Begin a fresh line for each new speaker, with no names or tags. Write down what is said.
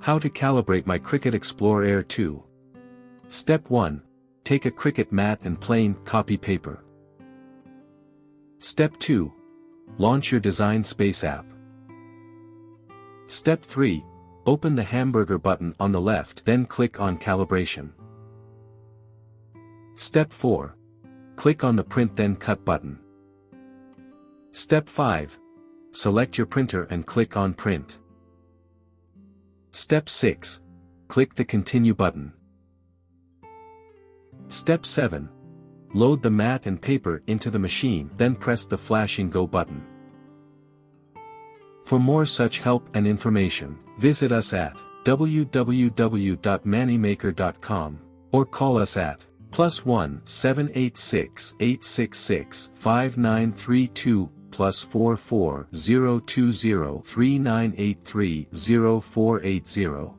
How to calibrate my Cricut Explore Air 2. Step 1. Take a Cricut mat and plain copy paper. Step 2. Launch your Design Space app. Step 3. Open the hamburger button on the left, then click on Calibration. Step 4. Click on the Print then Cut button. Step 5. Select your printer and click on Print. Step 6. Click the Continue button. Step 7. Load the mat and paper into the machine, then press the flashing Go button. For more such help and information, visit us at www.manimaker.com or call us at +1 786 866 5932 +44 020 3983 0480.